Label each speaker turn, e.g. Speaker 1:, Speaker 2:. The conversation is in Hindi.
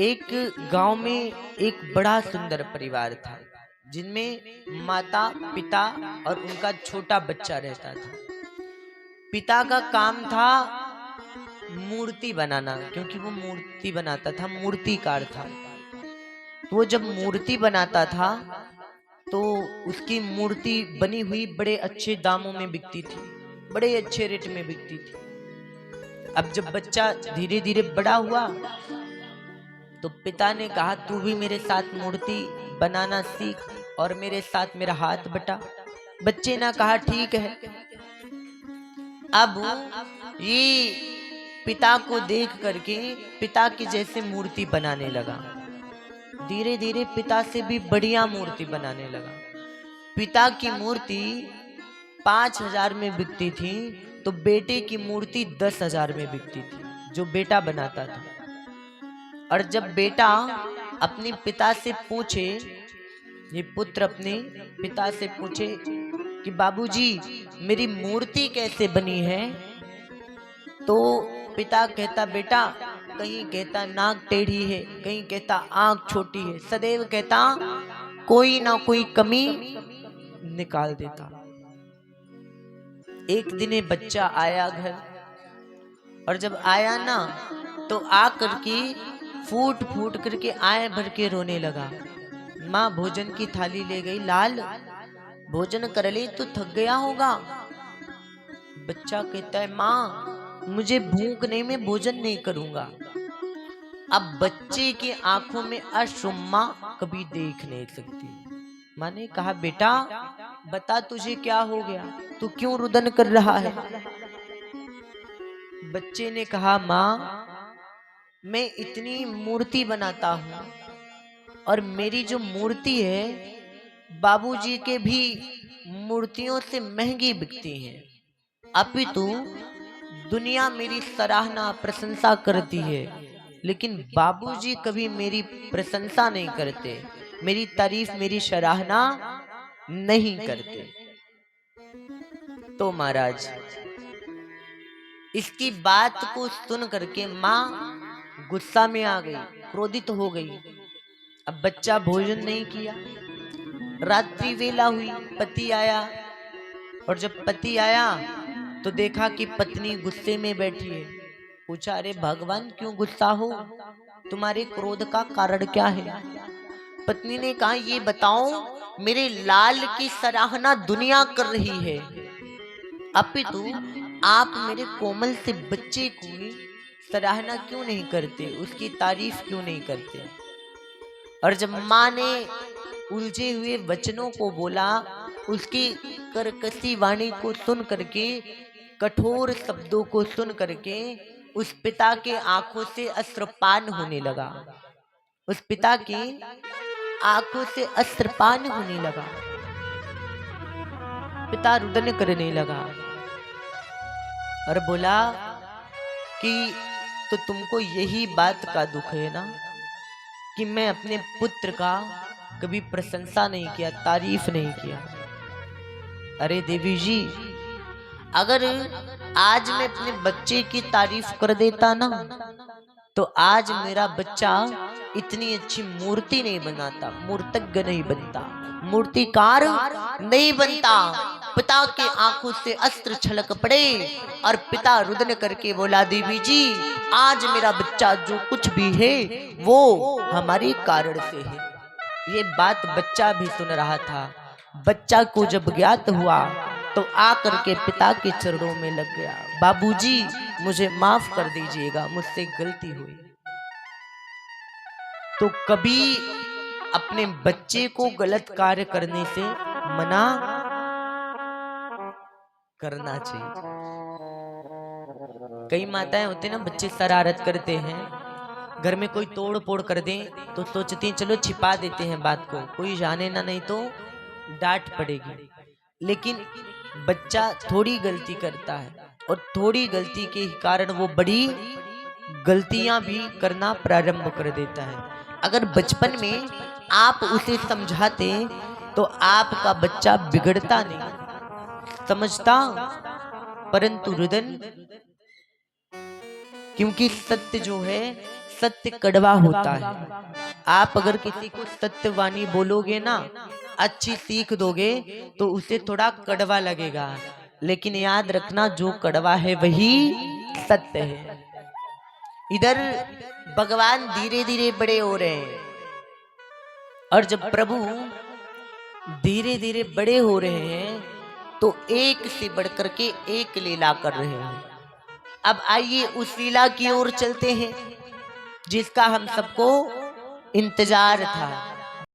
Speaker 1: एक गांव में एक बड़ा सुंदर परिवार था, जिनमें माता, पिता और उनका छोटा बच्चा रहता था। पिता का काम था मूर्ति बनाना, क्योंकि वो मूर्ति बनाता था, मूर्तिकार था। तो वो जब मूर्ति बनाता था तो उसकी मूर्ति बनी हुई बड़े अच्छे दामों में बिकती थी, बड़े अच्छे रेट में बिकती थी। अब जब बच्चा धीरे धीरे बड़ा हुआ तो पिता ने कहा, तू भी मेरे साथ मूर्ति बनाना सीख और मेरे साथ मेरा हाथ बटा। बच्चे ने कहा, ठीक है। अब ये पिता को देख करके पिता की जैसे मूर्ति बनाने लगा। धीरे धीरे पिता से भी बढ़िया मूर्ति बनाने लगा। पिता की मूर्ति 5,000 में बिकती थी तो बेटे की मूर्ति 10,000 में बिकती थी, जो बेटा बनाता था। और जब बेटा अपने पिता से पूछे, ये पुत्र अपने पिता से पूछे कि बाबूजी मेरी मूर्ति कैसे बनी है, तो पिता कहता, बेटा कहीं कहता नाक टेढ़ी है, कहीं कहता आंख छोटी है, सदैव कहता कोई ना कोई कमी निकाल देता। एक दिन बच्चा आया घर, और जब आया ना तो आ करके फूट फूट करके आए भर के रोने लगा। माँ भोजन की थाली ले गई, लाल भोजन कर ले, तू थक गया होगा। बच्चा कहता है, माँ मुझे भूख नहीं, मैं भोजन नहीं करूंगा। अब बच्चे की आंखों में अश्रु माँ कभी देख नहीं सकती। माँ ने कहा, बेटा बता तुझे क्या हो गया, तू क्यों रुदन कर रहा है। बच्चे ने कहा, माँ मैं इतनी मूर्ति बनाता हूँ और मेरी जो मूर्ति है बाबूजी के भी मूर्तियों से महंगी बिकती है, अपितु दुनिया मेरी सराहना प्रशंसा करती है, लेकिन बाबूजी कभी मेरी प्रशंसा नहीं करते, मेरी तारीफ मेरी सराहना नहीं करते। तो महाराज इसकी बात को सुन करके माँ गुस्सा में आ गई, क्रोधित हो गई। अब बच्चा भोजन नहीं किया, रात्रि वेला हुई, पति आया, और जब पति आया तो देखा कि पत्नी गुस्से में बैठी है। पूछा, अरे भगवान क्यों गुस्सा हो, तुम्हारे क्रोध का कारण क्या है। पत्नी ने कहा, ये बताओ मेरे लाल की सराहना दुनिया कर रही है, अपितु आप मेरे कोमल से बच्चे की सराहना क्यों नहीं करते, उसकी तारीफ क्यों नहीं करते। और जब माँ ने उलझे हुए वचनों को बोला, उसकी कर्कशी वाणी को सुन करके, कठोर शब्दों को सुन करके उस पिता के आंखों से अश्रुपान होने लगा। उस पिता की आंखों से अश्रुपान होने लगा। पिता रुदन करने लगा और बोला कि तो तुमको यही बात का दुख है ना कि मैं अपने पुत्र का कभी प्रशंसा नहीं किया, तारीफ नहीं किया। अरे देवी जी, अगर आज मैं अपने बच्चे की तारीफ कर देता ना तो आज मेरा बच्चा इतनी अच्छी मूर्ति नहीं बनाता, मूर्तज्ञ नहीं बनता, मूर्तिकार नहीं बनता। पिता के आंखों से अस्त्र छलक पड़े और पिता रुदन करके बोला, देवी जी आज मेरा बच्चा जो कुछ भी है वो हमारे कारण से है। ये बात बच्चा भी सुन रहा था। बच्चा को जब ज्ञात हुआ तो आकर के पिता के चरणों में लग गया, बाबूजी मुझे माफ कर दीजिएगा, मुझसे गलती हुई। तो कभी अपने बच्चे को गलत कार्य करने से मना करना चाहिए। कई माताएं होती हैं ना, बच्चे शरारत करते हैं, घर में कोई तोड़ फोड़ कर दें तो सोचती हैं चलो छिपा देते हैं बात को, कोई जाने ना, नहीं तो डांट पड़ेगी। लेकिन बच्चा थोड़ी गलती करता है और थोड़ी गलती के कारण वो बड़ी गलतियां भी करना प्रारंभ कर देता है। अगर बचपन में आप उसे समझाते तो आपका बच्चा बिगड़ता नहीं, समझता। परंतु रुदन, क्योंकि सत्य जो है सत्य कड़वा होता है। आप अगर किसी को सत्यवाणी बोलोगे ना, अच्छी सीख दोगे, तो उसे थोड़ा कड़वा लगेगा, लेकिन याद रखना जो कड़वा है वही सत्य है। इधर भगवान धीरे धीरे बड़े हो रहे हैं, और जब प्रभु धीरे धीरे बड़े हो रहे हैं तो एक से बढ़कर के एक लीला कर रहे हैं। अब आइए उस लीला की ओर चलते हैं जिसका हम सबको इंतजार था।